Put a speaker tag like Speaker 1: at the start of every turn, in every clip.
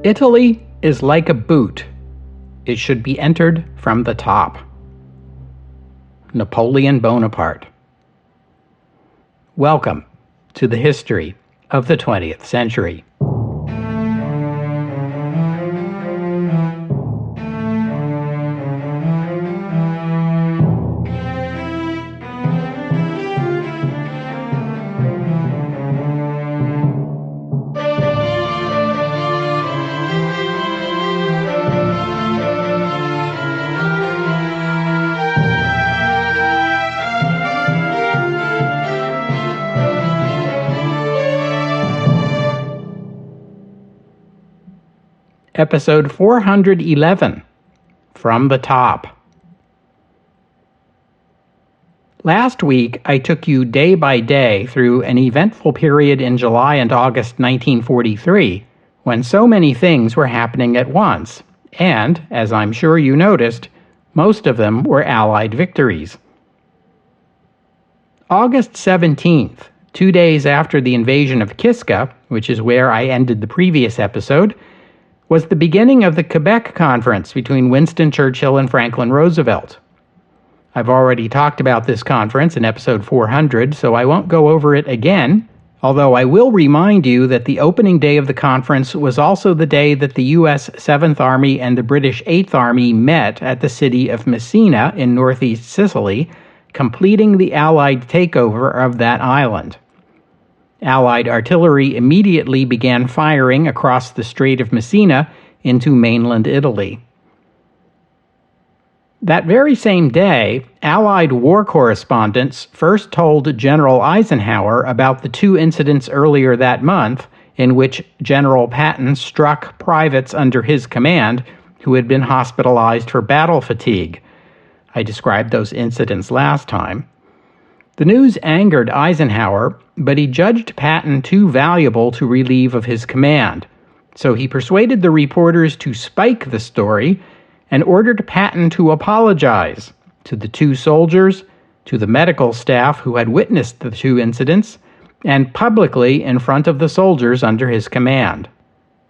Speaker 1: Italy is like a boot. It should be entered from the top. Napoleon Bonaparte. Welcome to the history of the 20th century. Episode 411, From the Top. Last week, I took you day by day through an eventful period in July and August 1943, when so many things were happening at once, and, as I'm sure you noticed, most of them were Allied victories. August 17th, 2 days after the invasion of Kiska, which is where I ended the previous episode, was the beginning of the Quebec Conference between Winston Churchill and Franklin Roosevelt. I've already talked about this conference in episode 400, so I won't go over it again, although I will remind you that the opening day of the conference was also the day that the U.S. 7th Army and the British 8th Army met at the city of Messina in northeast Sicily, completing the Allied takeover of that island. Allied artillery immediately began firing across the Strait of Messina into mainland Italy. That very same day, Allied war correspondents first told General Eisenhower about the two incidents earlier that month in which General Patton struck privates under his command who had been hospitalized for battle fatigue. I described those incidents last time. The news angered Eisenhower, but he judged Patton too valuable to relieve of his command. So he persuaded the reporters to spike the story and ordered Patton to apologize to the two soldiers, to the medical staff who had witnessed the two incidents, and publicly in front of the soldiers under his command.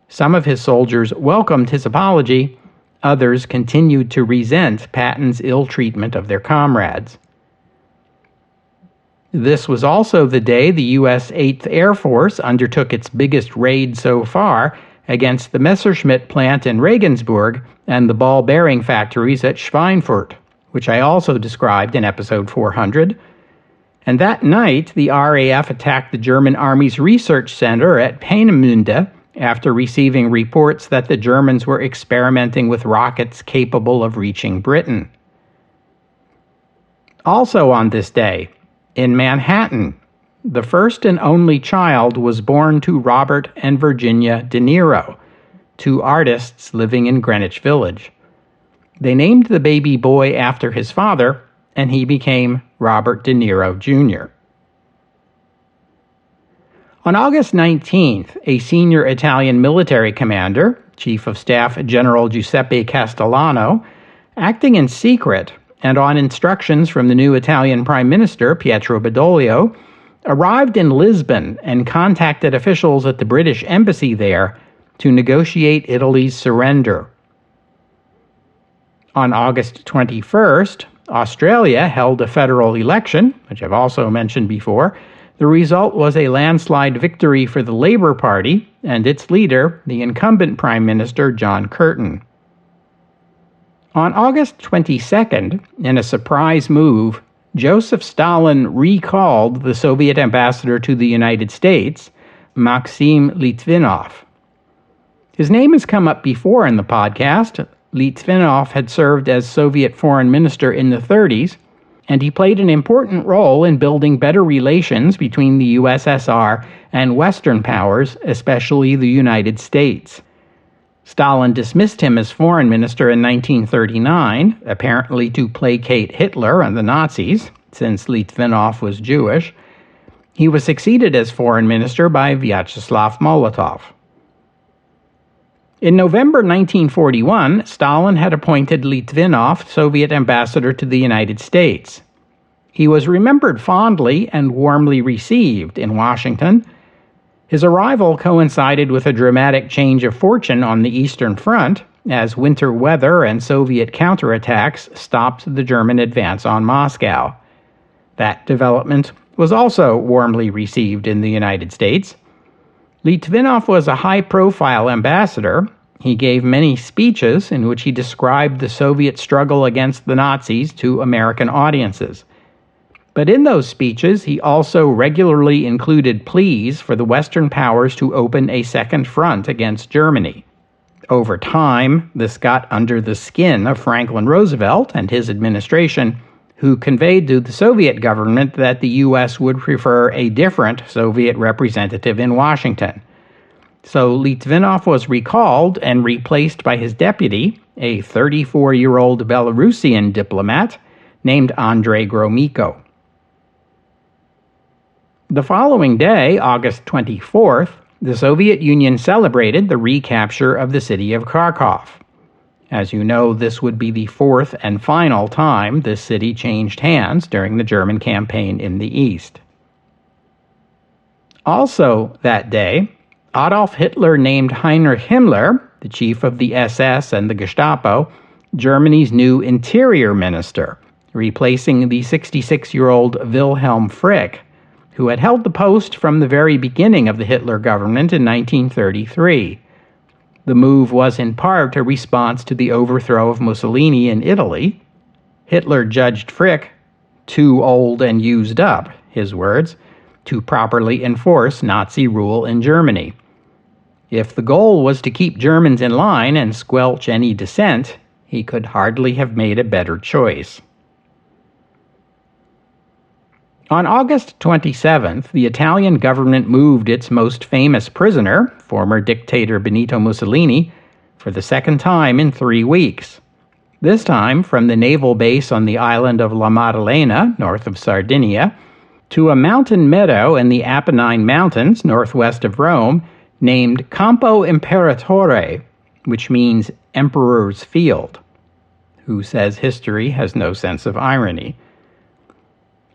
Speaker 1: Some of his soldiers welcomed his apology, others continued to resent Patton's ill treatment of their comrades. This was also the day the U.S. 8th Air Force undertook its biggest raid so far against the Messerschmitt plant in Regensburg and the ball bearing factories at Schweinfurt, which I also described in episode 400. And that night, the RAF attacked the German Army's research center at Peenemünde after receiving reports that the Germans were experimenting with rockets capable of reaching Britain. Also on this day, in Manhattan, the first and only child was born to Robert and Virginia De Niro, two artists living in Greenwich Village. They named the baby boy after his father, and he became Robert De Niro Jr. On August 19th, a senior Italian military commander, Chief of Staff General Giuseppe Castellano, acting in secret and on instructions from the new Italian Prime Minister, Pietro Badoglio, arrived in Lisbon and contacted officials at the British embassy there to negotiate Italy's surrender. On August 21st, Australia held a federal election, which I've also mentioned before. The result was a landslide victory for the Labour Party and its leader, the incumbent Prime Minister John Curtin. On August 22nd, in a surprise move, Joseph Stalin recalled the Soviet ambassador to the United States, Maxim Litvinov. His name has come up before in the podcast. Litvinov had served as Soviet foreign minister in the 30s, and he played an important role in building better relations between the USSR and Western powers, especially the United States. Stalin dismissed him as foreign minister in 1939, apparently to placate Hitler and the Nazis, since Litvinov was Jewish. He was succeeded as foreign minister by Vyacheslav Molotov. In November 1941, Stalin had appointed Litvinov Soviet ambassador to the United States. He was remembered fondly and warmly received in Washington, His arrival coincided with a dramatic change of fortune on the Eastern Front, as winter weather and Soviet counterattacks stopped the German advance on Moscow. That development was also warmly received in the United States. Litvinov was a high-profile ambassador. He gave many speeches in which he described the Soviet struggle against the Nazis to American audiences. But in those speeches, he also regularly included pleas for the Western powers to open a second front against Germany. Over time, this got under the skin of Franklin Roosevelt and his administration, who conveyed to the Soviet government that the U.S. would prefer a different Soviet representative in Washington. So Litvinov was recalled and replaced by his deputy, a 34-year-old Belarusian diplomat named Andrei Gromyko. The following day, August 24th, the Soviet Union celebrated the recapture of the city of Kharkov. As you know, this would be the fourth and final time this city changed hands during the German campaign in the East. Also that day, Adolf Hitler named Heinrich Himmler, the chief of the SS and the Gestapo, Germany's new interior minister, replacing the 66-year-old Wilhelm Frick, who had held the post from the very beginning of the Hitler government in 1933. The move was in part a response to the overthrow of Mussolini in Italy. Hitler judged Frick too old and used up, his words, to properly enforce Nazi rule in Germany. If the goal was to keep Germans in line and squelch any dissent, he could hardly have made a better choice. On August 27th, the Italian government moved its most famous prisoner, former dictator Benito Mussolini, for the second time in 3 weeks. This time from the naval base on the island of La Maddalena, north of Sardinia, to a mountain meadow in the Apennine Mountains, northwest of Rome, named Campo Imperatore, which means Emperor's Field. Who says history has no sense of irony?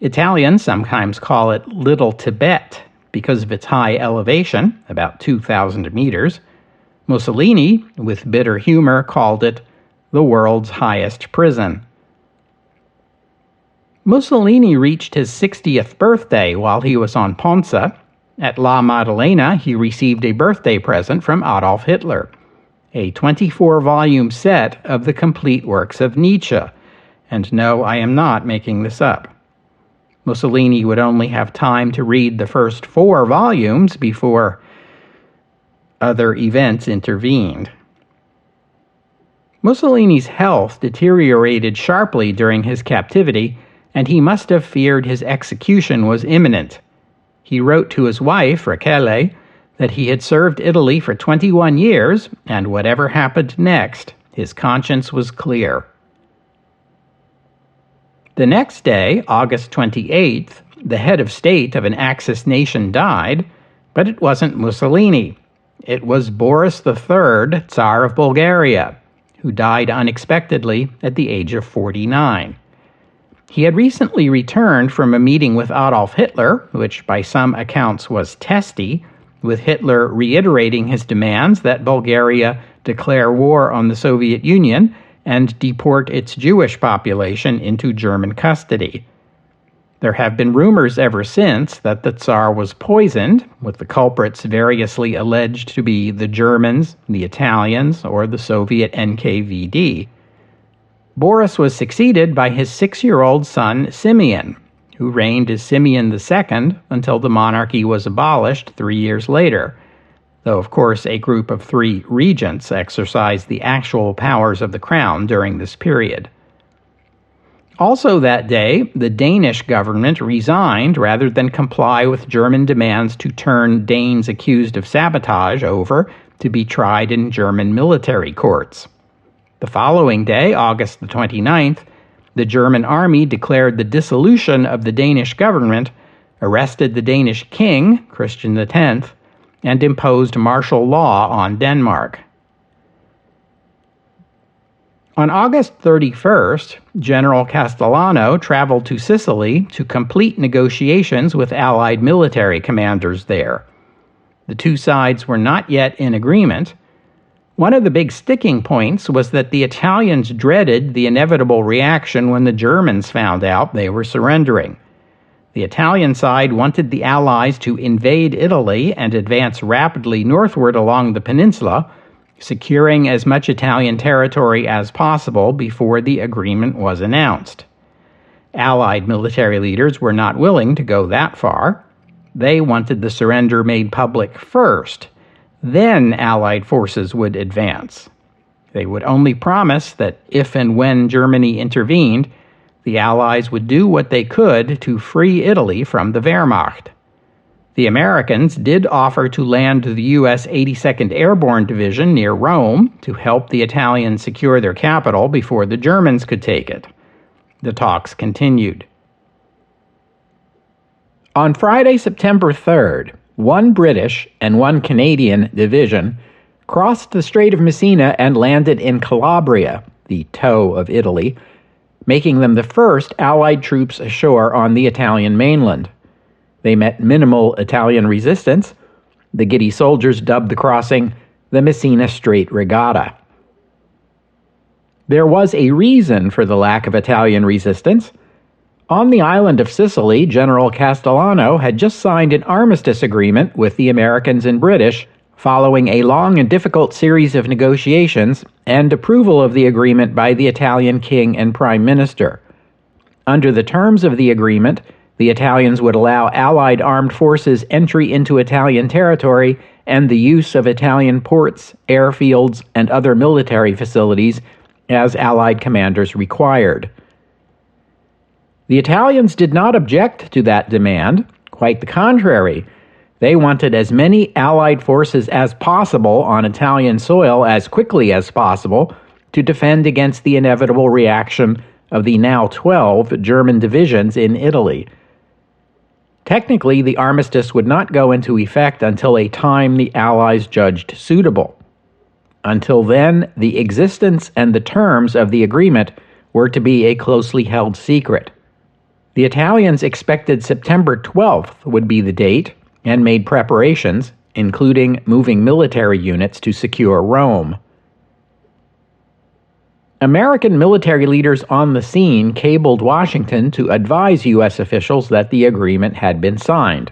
Speaker 1: Italians sometimes call it Little Tibet because of its high elevation, about 2,000 meters. Mussolini, with bitter humor, called it the world's highest prison. Mussolini reached his 60th birthday while he was on Ponza. At La Maddalena, he received a birthday present from Adolf Hitler, a 24-volume set of the complete works of Nietzsche. And no, I am not making this up. Mussolini would only have time to read the first 4 volumes before other events intervened. Mussolini's health deteriorated sharply during his captivity, and he must have feared his execution was imminent. He wrote to his wife, Rachele, that he had served Italy for 21 years, and whatever happened next, his conscience was clear. The next day, August 28th, the head of state of an Axis nation died, but it wasn't Mussolini. It was Boris III, Tsar of Bulgaria, who died unexpectedly at the age of 49. He had recently returned from a meeting with Adolf Hitler, which by some accounts was testy, with Hitler reiterating his demands that Bulgaria declare war on the Soviet Union and deport its Jewish population into German custody. There have been rumors ever since that the Tsar was poisoned, with the culprits variously alleged to be the Germans, the Italians, or the Soviet NKVD. Boris was succeeded by his 6-year-old son Simeon, who reigned as Simeon II until the monarchy was abolished 3 years later, though of course a group of 3 regents exercised the actual powers of the crown during this period. Also that day, the Danish government resigned rather than comply with German demands to turn Danes accused of sabotage over to be tried in German military courts. The following day, August the 29th, the German army declared the dissolution of the Danish government, arrested the Danish king, Christian X, and imposed martial law on Denmark. On August 31st, General Castellano traveled to Sicily to complete negotiations with Allied military commanders there. The two sides were not yet in agreement. One of the big sticking points was that the Italians dreaded the inevitable reaction when the Germans found out they were surrendering. The Italian side wanted the Allies to invade Italy and advance rapidly northward along the peninsula, securing as much Italian territory as possible before the agreement was announced. Allied military leaders were not willing to go that far. They wanted the surrender made public first. Then Allied forces would advance. They would only promise that if and when Germany intervened, the Allies would do what they could to free Italy from the Wehrmacht. The Americans did offer to land the U.S. 82nd Airborne Division near Rome to help the Italians secure their capital before the Germans could take it. The talks continued. On Friday, September 3rd, one British and one Canadian division crossed the Strait of Messina and landed in Calabria, the toe of Italy, making them the first Allied troops ashore on the Italian mainland. They met minimal Italian resistance. The giddy soldiers dubbed the crossing the Messina Strait Regatta. There was a reason for the lack of Italian resistance. On the island of Sicily, General Castellano had just signed an armistice agreement with the Americans and British, following a long and difficult series of negotiations and approval of the agreement by the Italian king and prime minister. Under the terms of the agreement, the Italians would allow Allied armed forces entry into Italian territory and the use of Italian ports, airfields, and other military facilities as Allied commanders required. The Italians did not object to that demand. Quite the contrary. They wanted as many Allied forces as possible on Italian soil as quickly as possible to defend against the inevitable reaction of the now 12 German divisions in Italy. Technically, the armistice would not go into effect until a time the Allies judged suitable. Until then, the existence and the terms of the agreement were to be a closely held secret. The Italians expected September 12th would be the date and made preparations, including moving military units to secure Rome. American military leaders on the scene cabled Washington to advise U.S. officials that the agreement had been signed.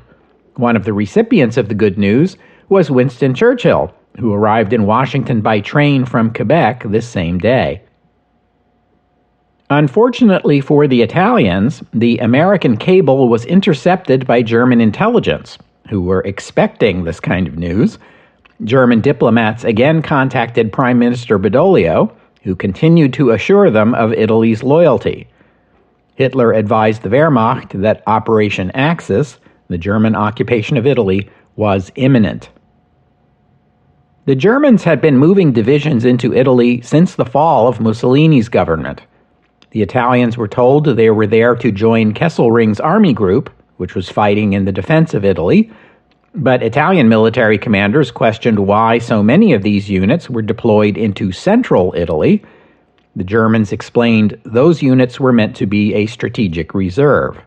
Speaker 1: One of the recipients of the good news was Winston Churchill, who arrived in Washington by train from Quebec this same day. Unfortunately for the Italians, the American cable was intercepted by German intelligence, who were expecting this kind of news. German diplomats again contacted Prime Minister Badoglio, who continued to assure them of Italy's loyalty. Hitler advised the Wehrmacht that Operation Axis, the German occupation of Italy, was imminent. The Germans had been moving divisions into Italy since the fall of Mussolini's government. The Italians were told they were there to join Kesselring's army group, which was fighting in the defense of Italy, but Italian military commanders questioned why so many of these units were deployed into central Italy. The Germans explained those units were meant to be a strategic reserve.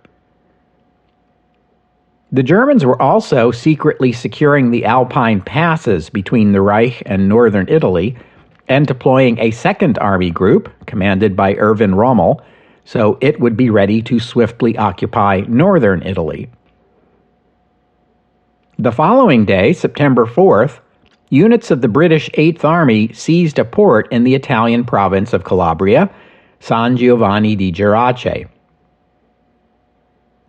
Speaker 1: The Germans were also secretly securing the Alpine passes between the Reich and northern Italy and deploying a second army group, commanded by Erwin Rommel, so it would be ready to swiftly occupy northern Italy. The following day, September 4th, units of the British Eighth Army seized a port in the Italian province of Calabria, San Giovanni di Gerace.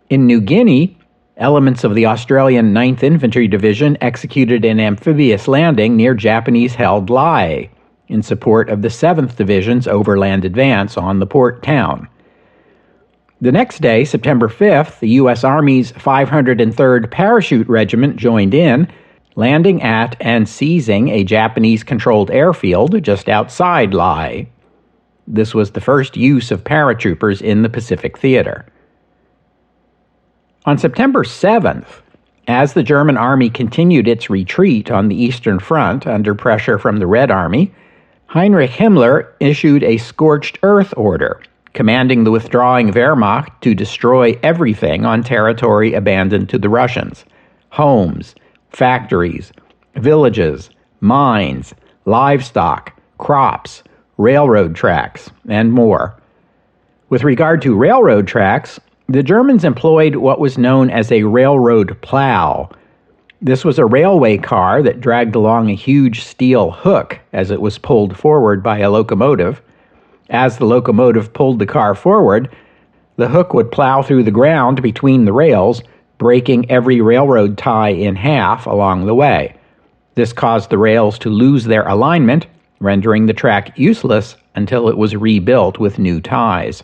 Speaker 1: In New Guinea, elements of the Australian 9th Infantry Division executed an amphibious landing near Japanese-held Lae, in support of the 7th Division's overland advance on the port town. The next day, September 5th, the U.S. Army's 503rd Parachute Regiment joined in, landing at and seizing a Japanese-controlled airfield just outside Lae. This was the first use of paratroopers in the Pacific Theater. On September 7th, as the German Army continued its retreat on the Eastern Front under pressure from the Red Army, Heinrich Himmler issued a scorched earth order, commanding the withdrawing Wehrmacht to destroy everything on territory abandoned to the Russians: homes, factories, villages, mines, livestock, crops, railroad tracks, and more. With regard to railroad tracks, the Germans employed what was known as a railroad plow. This was a railway car that dragged along a huge steel hook as it was pulled forward by a locomotive. As the locomotive pulled the car forward, the hook would plow through the ground between the rails, breaking every railroad tie in half along the way. This caused the rails to lose their alignment, rendering the track useless until it was rebuilt with new ties.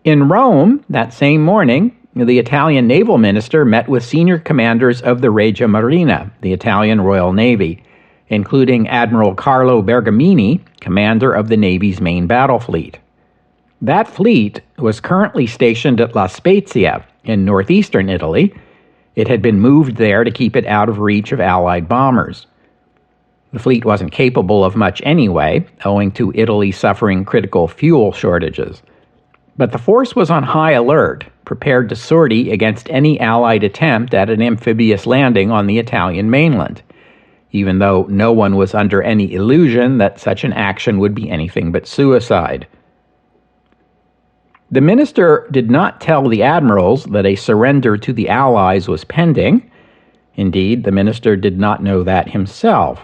Speaker 1: In Rome, that same morning, the Italian naval minister met with senior commanders of the Regia Marina, the Italian Royal Navy, including Admiral Carlo Bergamini, commander of the Navy's main battle fleet. That fleet was currently stationed at La Spezia in northeastern Italy. It had been moved there to keep it out of reach of Allied bombers. The fleet wasn't capable of much anyway, owing to Italy suffering critical fuel shortages. But the force was on high alert, prepared to sortie against any Allied attempt at an amphibious landing on the Italian mainland, even though no one was under any illusion that such an action would be anything but suicide. The minister did not tell the admirals that a surrender to the Allies was pending. Indeed, the minister did not know that himself.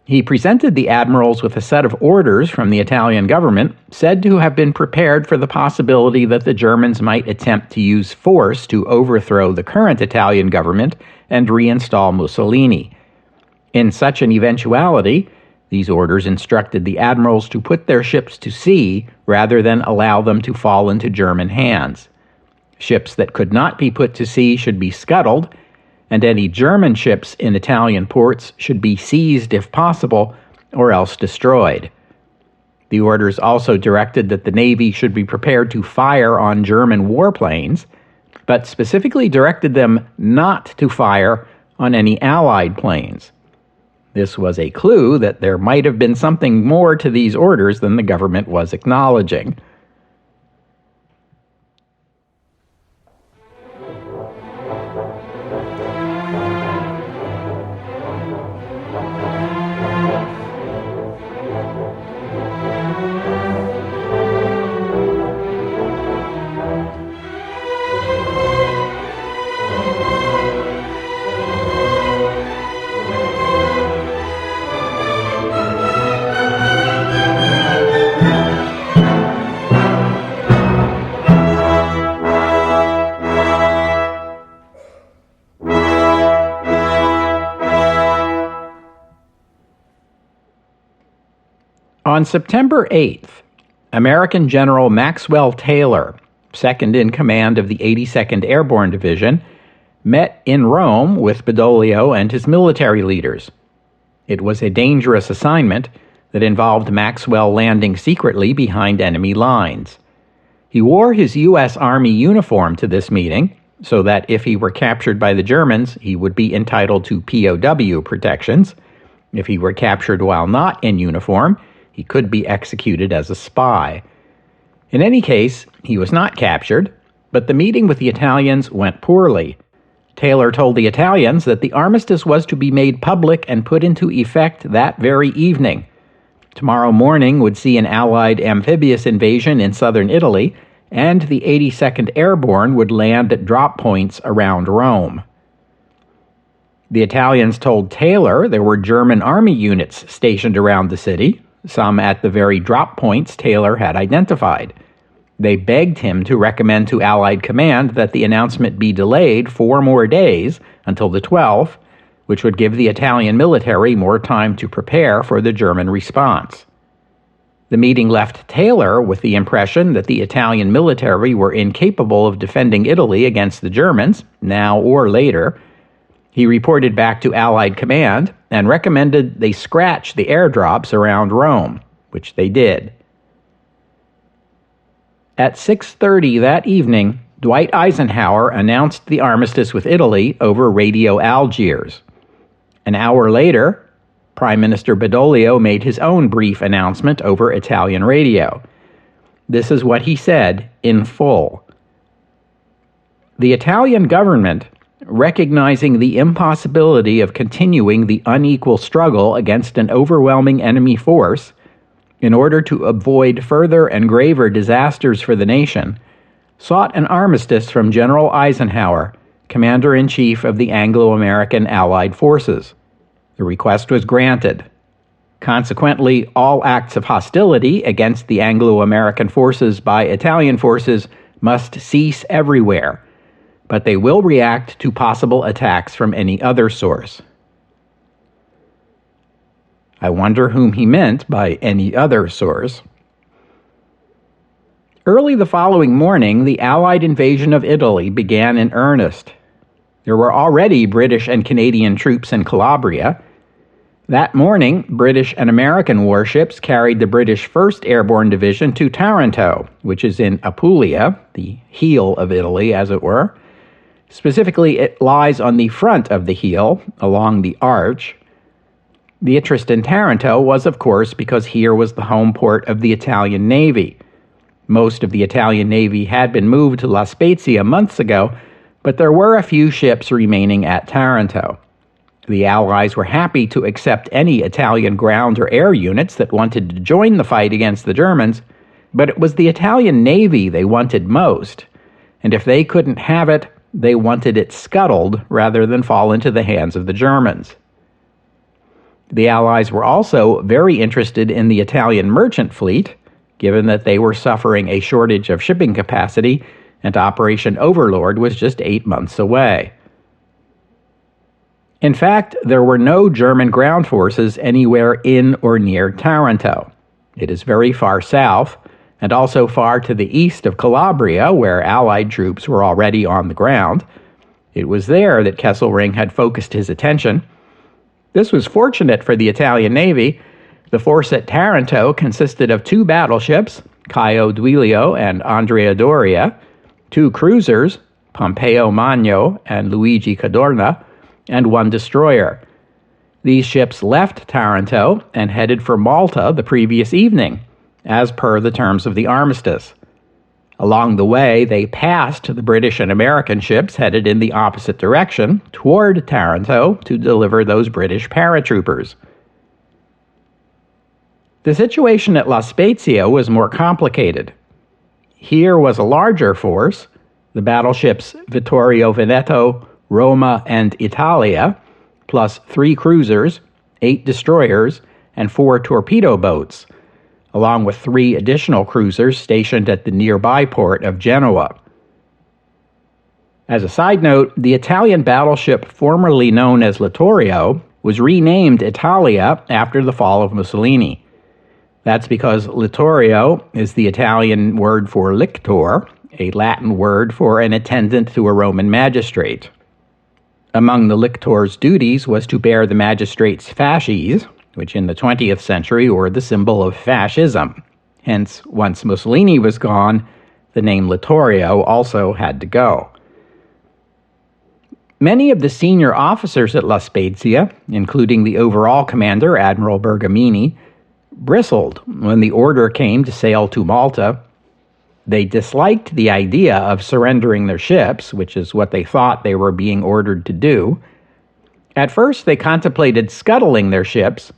Speaker 1: He presented the admirals with a set of orders from the Italian government, said to have been prepared for the possibility that the Germans might attempt to use force to overthrow the current Italian government and reinstall Mussolini. In such an eventuality, these orders instructed the admirals to put their ships to sea rather than allow them to fall into German hands. Ships that could not be put to sea should be scuttled, and any German ships in Italian ports should be seized if possible, or else destroyed. The orders also directed that the Navy should be prepared to fire on German warplanes, but specifically directed them not to fire on any Allied planes. This was a clue that there might have been something more to these orders than the government was acknowledging. On September 8th, American General Maxwell Taylor, second in command of the 82nd Airborne Division, met in Rome with Badoglio and his military leaders. It was a dangerous assignment that involved Maxwell landing secretly behind enemy lines. He wore his U.S. Army uniform to this meeting, so that if he were captured by the Germans, he would be entitled to POW protections. If he were captured while not in uniform, he could be executed as a spy. In any case, he was not captured, but the meeting with the Italians went poorly. Taylor told the Italians that the armistice was to be made public and put into effect that very evening. Tomorrow morning would see an Allied amphibious invasion in southern Italy, and the 82nd Airborne would land at drop points around Rome. The Italians told Taylor there were German army units stationed around the city, some at the very drop points Taylor had identified. They begged him to recommend to Allied command that the announcement be delayed 4 more days until the 12th, which would give the Italian military more time to prepare for the German response. The meeting left Taylor with the impression that the Italian military were incapable of defending Italy against the Germans, now or later. He reported back to Allied command and recommended they scratch the airdrops around Rome, which they did. At 6:30 that evening, Dwight Eisenhower announced the armistice with Italy over Radio Algiers. An hour later, Prime Minister Badoglio made his own brief announcement over Italian radio. This is what he said in full. The Italian government recognizing the impossibility of continuing the unequal struggle against an overwhelming enemy force, in order to avoid further and graver disasters for the nation, sought an armistice from General Eisenhower, Commander-in-Chief of the Anglo-American Allied Forces. The request was granted. Consequently, all acts of hostility against the Anglo-American forces by Italian forces must cease everywhere, but they will react to possible attacks from any other source. I wonder whom he meant by any other source. Early the following morning, the Allied invasion of Italy began in earnest. There were already British and Canadian troops in Calabria. That morning, British and American warships carried the British 1st Airborne Division to Taranto, which is in Apulia, the heel of Italy, as it were. Specifically, it lies on the front of the heel, along the arch. The interest in Taranto was, of course, because here was the home port of the Italian Navy. Most of the Italian Navy had been moved to La Spezia months ago, but there were a few ships remaining at Taranto. The Allies were happy to accept any Italian ground or air units that wanted to join the fight against the Germans, but it was the Italian Navy they wanted most, and if they couldn't have it, they wanted it scuttled rather than fall into the hands of the Germans. The Allies were also very interested in the Italian merchant fleet, given that they were suffering a shortage of shipping capacity and Operation Overlord was just 8 months away. In fact, there were no German ground forces anywhere in or near Taranto. It is very far south, and also far to the east of Calabria, where Allied troops were already on the ground. It was there that Kesselring had focused his attention. This was fortunate for the Italian Navy. The force at Taranto consisted of 2 battleships, Caio Duilio and Andrea Doria, 2 cruisers, Pompeo Magno and Luigi Cadorna, and 1 destroyer. These ships left Taranto and headed for Malta the previous evening, as per the terms of the armistice. Along the way, they passed the British and American ships headed in the opposite direction, toward Taranto, to deliver those British paratroopers. The situation at La Spezia was more complicated. Here was a larger force, the battleships Vittorio Veneto, Roma, and Italia, plus 3 cruisers, 8 destroyers, and 4 torpedo boats, along with 3 additional cruisers stationed at the nearby port of Genoa. As a side note, the Italian battleship formerly known as Littorio was renamed Italia after the fall of Mussolini. That's because Littorio is the Italian word for lictor, a Latin word for an attendant to a Roman magistrate. Among the lictor's duties was to bear the magistrate's fasces, which in the 20th century were the symbol of fascism. Hence, once Mussolini was gone, the name Littorio also had to go. Many of the senior officers at La Spezia, including the overall commander, Admiral Bergamini, bristled when the order came to sail to Malta. They disliked the idea of surrendering their ships, which is what they thought they were being ordered to do. At first, they contemplated scuttling their ships,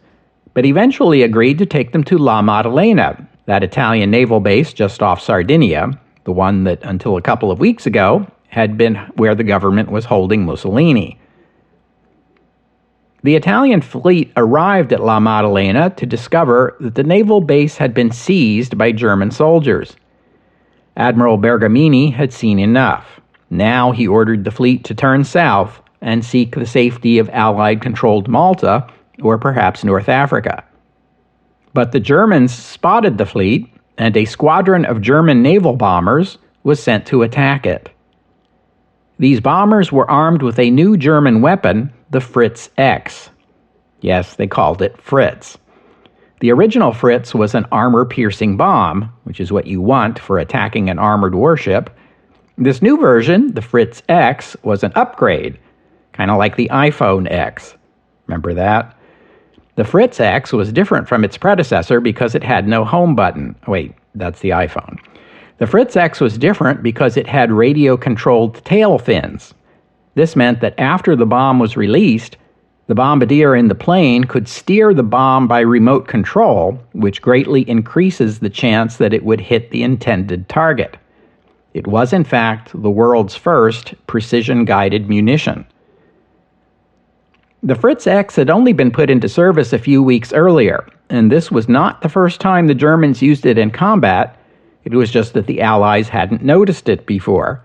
Speaker 1: but eventually agreed to take them to La Maddalena, that Italian naval base just off Sardinia, the one that until a couple of weeks ago had been where the government was holding Mussolini. The Italian fleet arrived at La Maddalena to discover that the naval base had been seized by German soldiers. Admiral Bergamini had seen enough. Now he ordered the fleet to turn south and seek the safety of Allied-controlled Malta, or perhaps North Africa. But the Germans spotted the fleet, and a squadron of German naval bombers was sent to attack it. These bombers were armed with a new German weapon, the Fritz X. Yes, they called it Fritz. The original Fritz was an armor-piercing bomb, which is what you want for attacking an armored warship. This new version, the Fritz X, was an upgrade, kind of like the iPhone X. Remember that? The Fritz X was different from its predecessor because it had no home button. Wait, that's the iPhone. The Fritz X was different because it had radio-controlled tail fins. This meant that after the bomb was released, the bombardier in the plane could steer the bomb by remote control, which greatly increases the chance that it would hit the intended target. It was, in fact, the world's first precision-guided munition. The Fritz X had only been put into service a few weeks earlier, and this was not the first time the Germans used it in combat. It was just that the Allies hadn't noticed it before.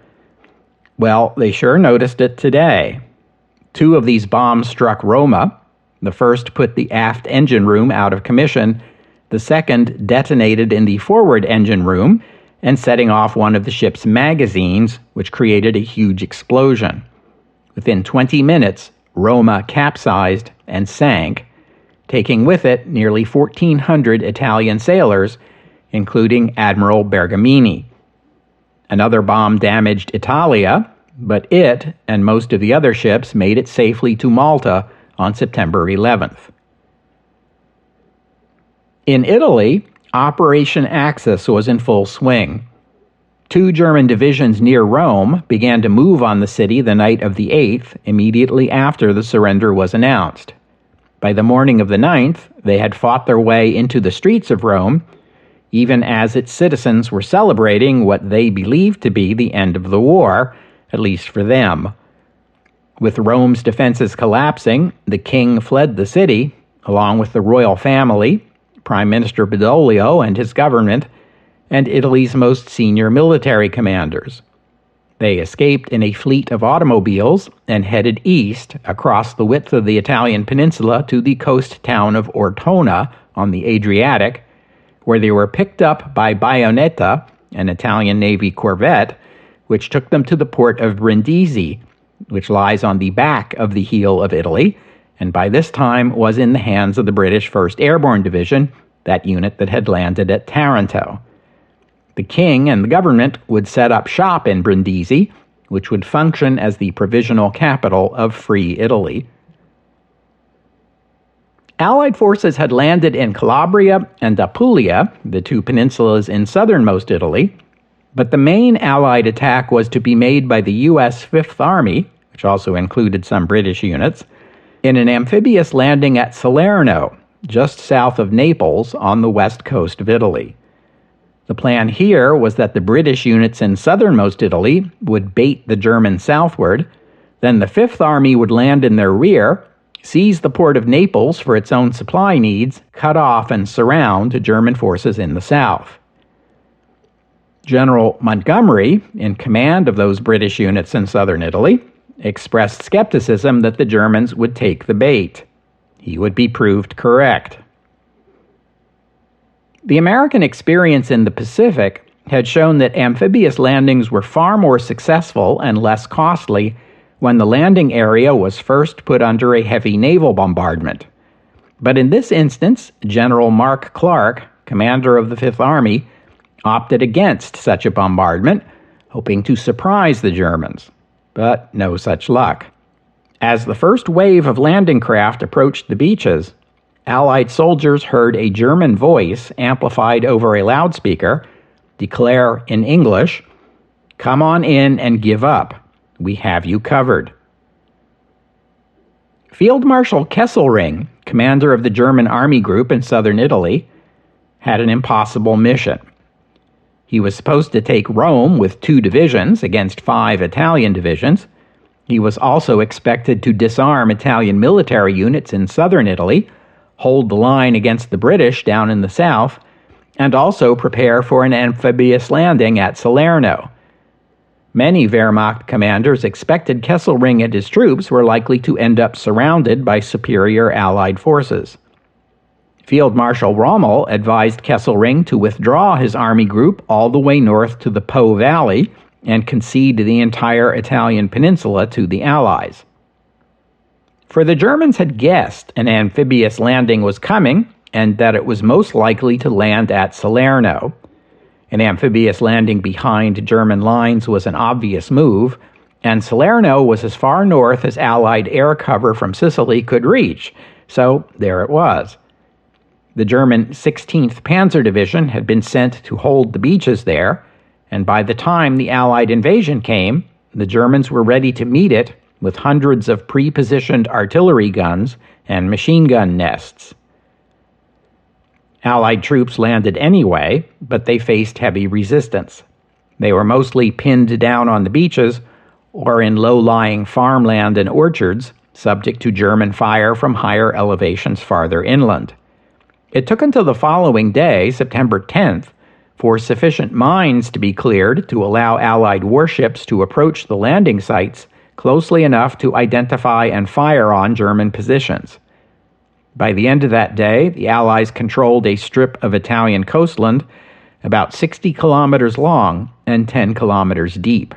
Speaker 1: Well, they sure noticed it today. 2 of these bombs struck Roma. The first put the aft engine room out of commission. The second detonated in the forward engine room and setting off one of the ship's magazines, which created a huge explosion. Within 20 minutes, Roma capsized and sank, taking with it nearly 1,400 Italian sailors, including Admiral Bergamini. Another bomb damaged Italia, but it and most of the other ships made it safely to Malta on September 11th. In Italy, Operation Axis was in full swing. 2 German divisions near Rome began to move on the city the night of the 8th, immediately after the surrender was announced. By the morning of the 9th, they had fought their way into the streets of Rome, even as its citizens were celebrating what they believed to be the end of the war, at least for them. With Rome's defenses collapsing, the king fled the city, along with the royal family, Prime Minister Badoglio and his government, and Italy's most senior military commanders. They escaped in a fleet of automobiles and headed east across the width of the Italian peninsula to the coast town of Ortona on the Adriatic, where they were picked up by Bayonetta, an Italian Navy corvette, which took them to the port of Brindisi, which lies on the back of the heel of Italy, and by this time was in the hands of the British 1st Airborne Division, that unit that had landed at Taranto. The king and the government would set up shop in Brindisi, which would function as the provisional capital of Free Italy. Allied forces had landed in Calabria and Apulia, the 2 peninsulas in southernmost Italy, but the main Allied attack was to be made by the U.S. Fifth Army, which also included some British units, in an amphibious landing at Salerno, just south of Naples on the west coast of Italy. The plan here was that the British units in southernmost Italy would bait the Germans southward, then the Fifth Army would land in their rear, seize the port of Naples for its own supply needs, cut off and surround German forces in the south. General Montgomery, in command of those British units in southern Italy, expressed skepticism that the Germans would take the bait. He would be proved correct. The American experience in the Pacific had shown that amphibious landings were far more successful and less costly when the landing area was first put under a heavy naval bombardment. But in this instance, General Mark Clark, commander of the Fifth Army, opted against such a bombardment, hoping to surprise the Germans. But no such luck. As the first wave of landing craft approached the beaches, Allied soldiers heard a German voice amplified over a loudspeaker declare in English, "Come on in and give up. We have you covered." Field Marshal Kesselring, commander of the German army group in southern Italy, had an impossible mission. He was supposed to take Rome with 2 divisions against 5 Italian divisions. He was also expected to disarm Italian military units in southern Italy, hold the line against the British down in the south, and also prepare for an amphibious landing at Salerno. Many Wehrmacht commanders expected Kesselring and his troops were likely to end up surrounded by superior Allied forces. Field Marshal Rommel advised Kesselring to withdraw his army group all the way north to the Po Valley and concede the entire Italian peninsula to the Allies. For the Germans had guessed an amphibious landing was coming and that it was most likely to land at Salerno. An amphibious landing behind German lines was an obvious move, and Salerno was as far north as Allied air cover from Sicily could reach, so there it was. The German 16th Panzer Division had been sent to hold the beaches there, and by the time the Allied invasion came, the Germans were ready to meet it with hundreds of pre-positioned artillery guns and machine gun nests. Allied troops landed anyway, but they faced heavy resistance. They were mostly pinned down on the beaches or in low-lying farmland and orchards, subject to German fire from higher elevations farther inland. It took until the following day, September 10th, for sufficient mines to be cleared to allow Allied warships to approach the landing sites closely enough to identify and fire on German positions. By the end of that day, the Allies controlled a strip of Italian coastland about 60 kilometers long and 10 kilometers deep.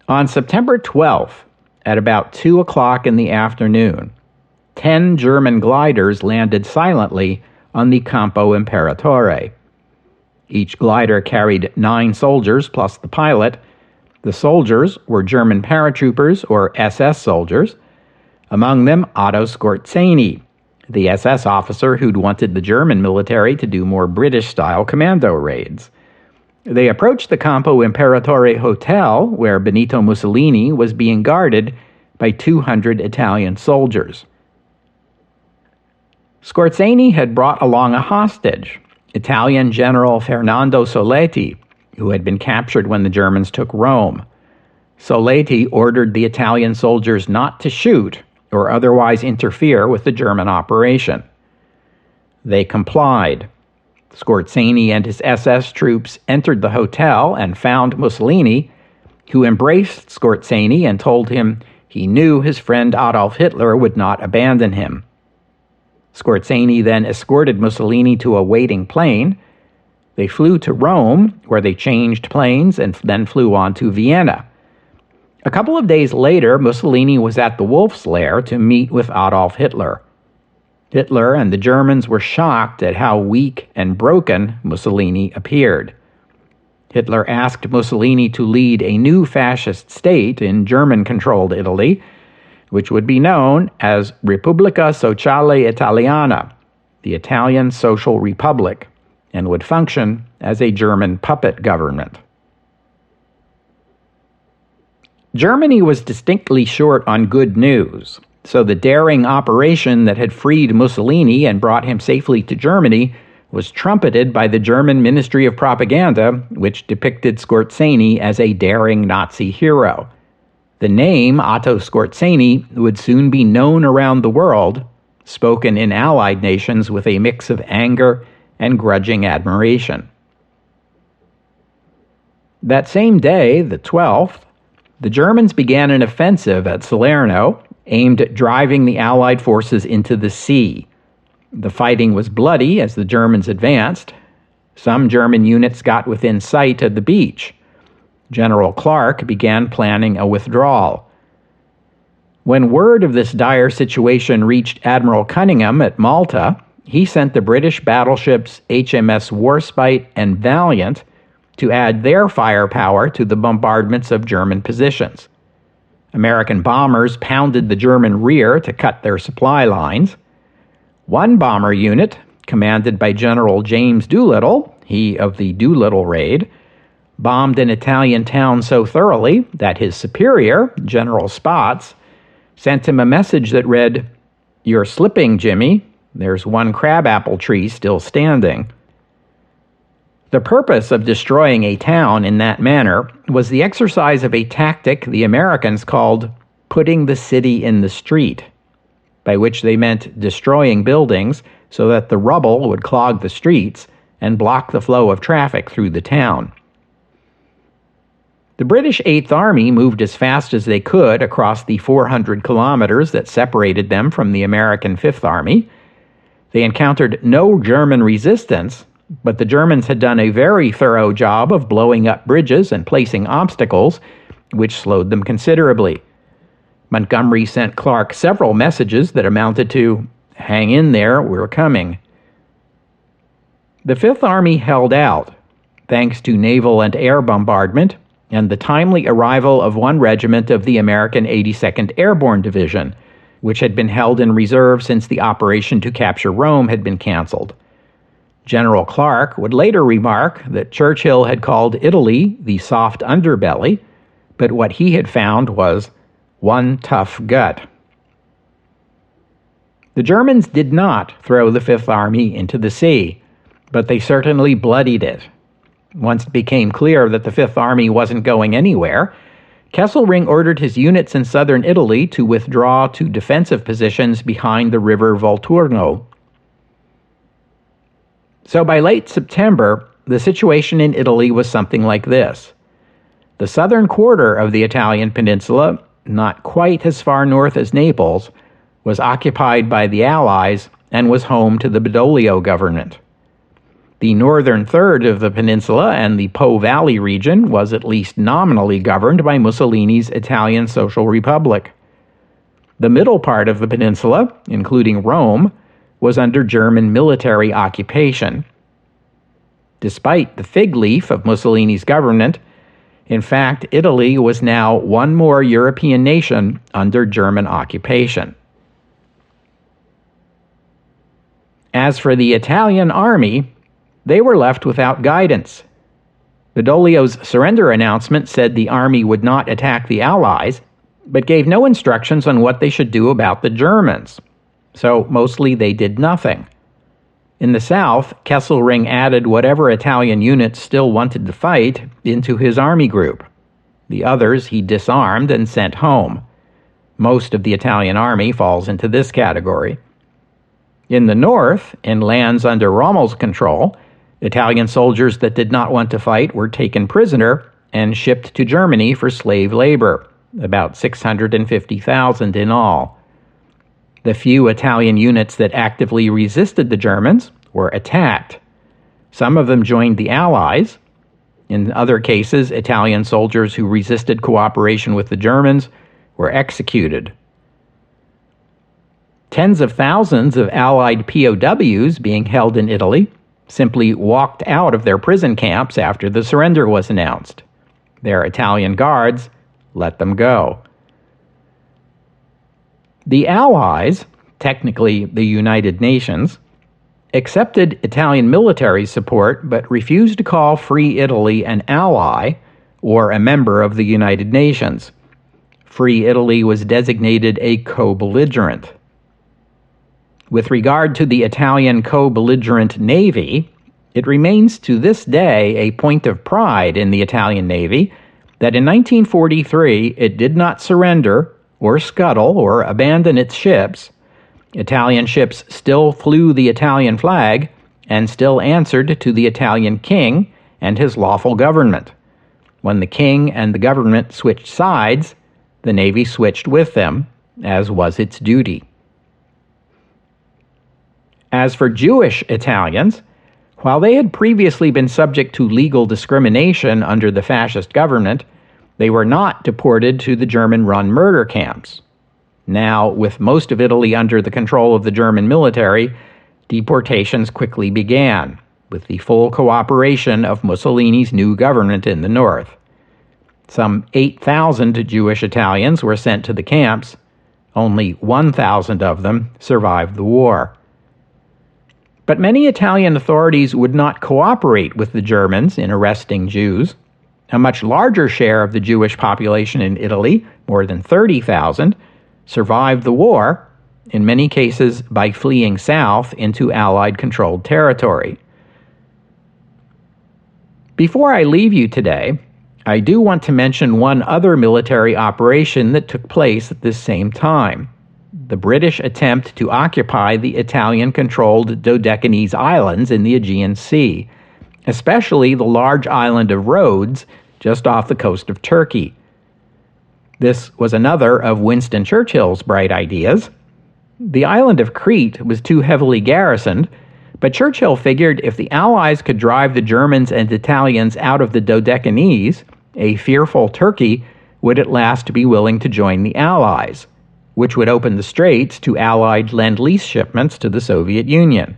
Speaker 1: On September 12th, at about 2 o'clock in the afternoon, 10 German gliders landed silently on the Campo Imperatore. Each glider carried 9 soldiers plus the pilot. The soldiers were German paratroopers or SS soldiers, among them Otto Skorzeny, the SS officer who'd wanted the German military to do more British-style commando raids. They approached the Campo Imperatore Hotel, where Benito Mussolini was being guarded by 200 Italian soldiers. Skorzeny had brought along a hostage, Italian General Fernando Soletti, who had been captured when the Germans took Rome. Soletti ordered the Italian soldiers not to shoot or otherwise interfere with the German operation. They complied. Skorzeny and his SS troops entered the hotel and found Mussolini, who embraced Skorzeny and told him he knew his friend Adolf Hitler would not abandon him. Skorzeny then escorted Mussolini to a waiting plane. They flew to Rome, where they changed planes and then flew on to Vienna. A couple of days later, Mussolini was at the Wolf's Lair to meet with Adolf Hitler. Hitler and the Germans were shocked at how weak and broken Mussolini appeared. Hitler asked Mussolini to lead a new fascist state in German-controlled Italy, which would be known as Repubblica Sociale Italiana, the Italian Social Republic, and would function as a German puppet government. Germany was distinctly short on good news, so the daring operation that had freed Mussolini and brought him safely to Germany was trumpeted by the German Ministry of Propaganda, which depicted Skorzeny as a daring Nazi hero. The name Otto Skorzeny would soon be known around the world, spoken in Allied nations with a mix of anger and grudging admiration. That same day, the 12th, the Germans began an offensive at Salerno aimed at driving the Allied forces into the sea. The fighting was bloody as the Germans advanced. Some German units got within sight of the beach. General Clark began planning a withdrawal. When word of this dire situation reached Admiral Cunningham at Malta, he sent the British battleships HMS Warspite and Valiant to add their firepower to the bombardments of German positions. American bombers pounded the German rear to cut their supply lines. One bomber unit, commanded by General James Doolittle, he of the Doolittle raid, bombed an Italian town so thoroughly that his superior, General Spaatz, sent him a message that read, "You're slipping, Jimmy. There's one crabapple tree still standing." The purpose of destroying a town in that manner was the exercise of a tactic the Americans called putting the city in the street, by which they meant destroying buildings so that the rubble would clog the streets and block the flow of traffic through the town. The British Eighth Army moved as fast as they could across the 400 kilometers that separated them from the American Fifth Army. They encountered no German resistance, but the Germans had done a very thorough job of blowing up bridges and placing obstacles, which slowed them considerably. Montgomery sent Clark several messages that amounted to, "Hang in there, we're coming." The Fifth Army held out, thanks to naval and air bombardment and the timely arrival of one regiment of the American 82nd Airborne Division, which had been held in reserve since the operation to capture Rome had been canceled. General Clark would later remark that Churchill had called Italy the soft underbelly, but what he had found was one tough gut. The Germans did not throw the Fifth Army into the sea, but they certainly bloodied it. Once it became clear that the Fifth Army wasn't going anywhere, Kesselring ordered his units in southern Italy to withdraw to defensive positions behind the river Volturno. So by late September, the situation in Italy was something like this. The southern quarter of the Italian peninsula, not quite as far north as Naples, was occupied by the Allies and was home to the Badoglio government. The northern third of the peninsula and the Po Valley region was at least nominally governed by Mussolini's Italian Social Republic. The middle part of the peninsula, including Rome, was under German military occupation. Despite the fig leaf of Mussolini's government, in fact, Italy was now one more European nation under German occupation. As for the Italian army, they were left without guidance. Badoglio's surrender announcement said the army would not attack the Allies, but gave no instructions on what they should do about the Germans. So mostly they did nothing. In the south, Kesselring added whatever Italian units still wanted to fight into his army group. The others he disarmed and sent home. Most of the Italian army falls into this category. In the north, in lands under Rommel's control, Italian soldiers that did not want to fight were taken prisoner and shipped to Germany for slave labor, about 650,000 in all. The few Italian units that actively resisted the Germans were attacked. Some of them joined the Allies. In other cases, Italian soldiers who resisted cooperation with the Germans were executed. Tens of thousands of Allied POWs being held in Italy simply walked out of their prison camps after the surrender was announced. Their Italian guards let them go. The Allies, technically the United Nations, accepted Italian military support but refused to call Free Italy an ally or a member of the United Nations. Free Italy was designated a co-belligerent. With regard to the Italian co-belligerent navy, it remains to this day a point of pride in the Italian Navy that in 1943 it did not surrender or scuttle or abandon its ships. Italian ships still flew the Italian flag and still answered to the Italian king and his lawful government. When the king and the government switched sides, the Navy switched with them, as was its duty. As for Jewish Italians, while they had previously been subject to legal discrimination under the fascist government, they were not deported to the German-run murder camps. Now, with most of Italy under the control of the German military, deportations quickly began, with the full cooperation of Mussolini's new government in the north. Some 8,000 Jewish Italians were sent to the camps. Only 1,000 of them survived the war. But many Italian authorities would not cooperate with the Germans in arresting Jews. A much larger share of the Jewish population in Italy, more than 30,000, survived the war, in many cases by fleeing south into Allied-controlled territory. Before I leave you today, I do want to mention one other military operation that took place at this same time: the British attempt to occupy the Italian-controlled Dodecanese Islands in the Aegean Sea, especially the large island of Rhodes just off the coast of Turkey. This was another of Winston Churchill's bright ideas. The island of Crete was too heavily garrisoned, but Churchill figured if the Allies could drive the Germans and Italians out of the Dodecanese, a fearful Turkey would at last be willing to join the Allies, which would open the straits to Allied Lend-Lease shipments to the Soviet Union.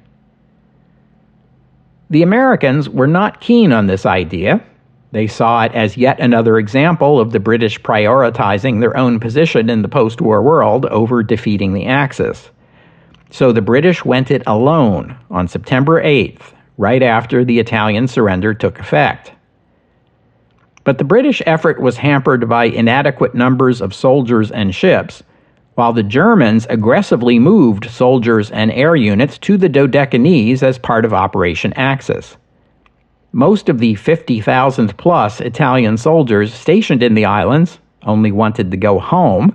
Speaker 1: The Americans were not keen on this idea. They saw it as yet another example of the British prioritizing their own position in the post-war world over defeating the Axis. So the British went it alone on September 8th, right after the Italian surrender took effect. But the British effort was hampered by inadequate numbers of soldiers and ships, while the Germans aggressively moved soldiers and air units to the Dodecanese as part of Operation Axis. Most of the 50,000-plus Italian soldiers stationed in the islands only wanted to go home,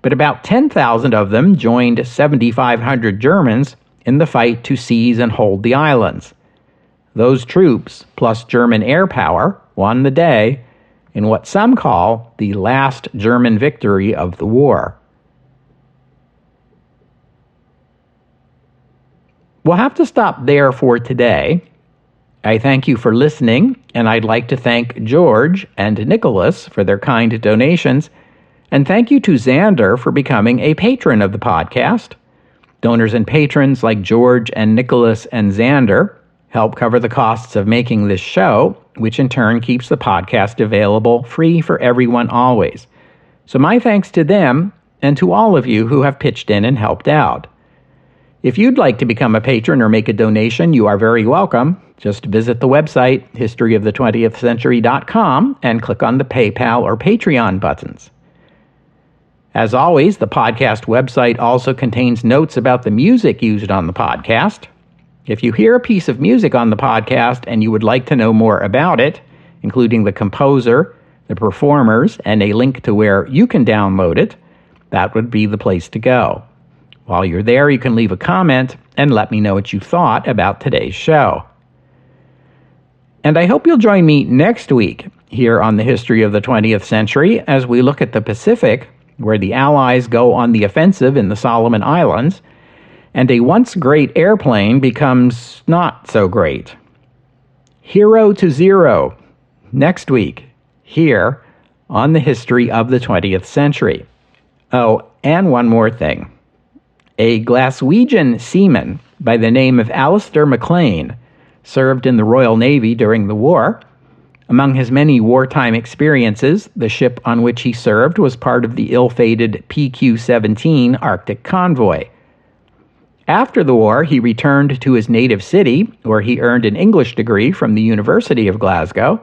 Speaker 1: but about 10,000 of them joined 7,500 Germans in the fight to seize and hold the islands. Those troops, plus German air power, won the day in what some call the last German victory of the war. We'll have to stop there for today. I thank you for listening, and I'd like to thank George and Nicholas for their kind donations, and thank you to Xander for becoming a patron of the podcast. Donors and patrons like George and Nicholas and Xander help cover the costs of making this show, which in turn keeps the podcast available free for everyone always. So my thanks to them and to all of you who have pitched in and helped out. If you'd like to become a patron or make a donation, you are very welcome. Just visit the website, historyofthe20thcentury.com, and click on the PayPal or Patreon buttons. As always, the podcast website also contains notes about the music used on the podcast. If you hear a piece of music on the podcast and you would like to know more about it, including the composer, the performers, and a link to where you can download it, that would be the place to go. While you're there, you can leave a comment and let me know what you thought about today's show. And I hope you'll join me next week here on the History of the 20th Century as we look at the Pacific, where the Allies go on the offensive in the Solomon Islands, and a once great airplane becomes not so great. Hero to Zero, next week, here on the History of the 20th Century. Oh, and one more thing. A Glaswegian seaman by the name of Alistair MacLean served in the Royal Navy during the war. Among his many wartime experiences, the ship on which he served was part of the ill-fated PQ-17 Arctic convoy. After the war, he returned to his native city, where he earned an English degree from the University of Glasgow.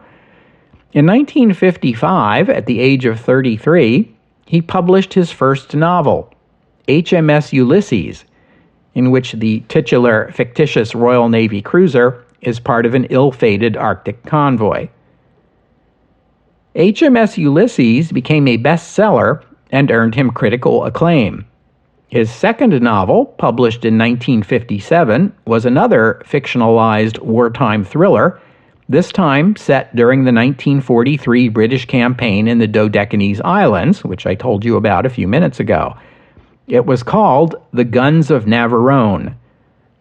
Speaker 1: In 1955, at the age of 33, he published his first novel, HMS Ulysses, in which the titular fictitious Royal Navy cruiser is part of an ill-fated Arctic convoy. HMS Ulysses became a bestseller and earned him critical acclaim. His second novel, published in 1957, was another fictionalized wartime thriller, this time set during the 1943 British campaign in the Dodecanese Islands, which I told you about a few minutes ago. It was called The Guns of Navarone,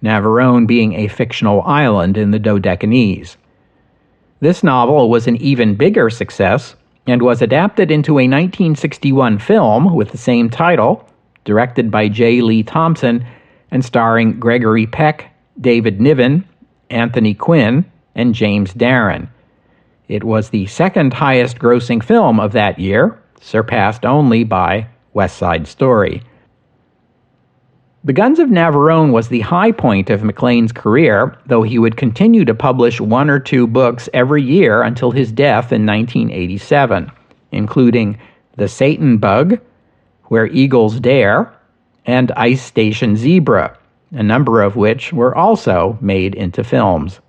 Speaker 1: Navarone being a fictional island in the Dodecanese. This novel was an even bigger success and was adapted into a 1961 film with the same title, directed by J. Lee Thompson and starring Gregory Peck, David Niven, Anthony Quinn, and James Darren. It was the second highest grossing film of that year, surpassed only by West Side Story. The Guns of Navarone was the high point of MacLean's career, though he would continue to publish one or two books every year until his death in 1987, including The Satan Bug, Where Eagles Dare, and Ice Station Zebra, a number of which were also made into films.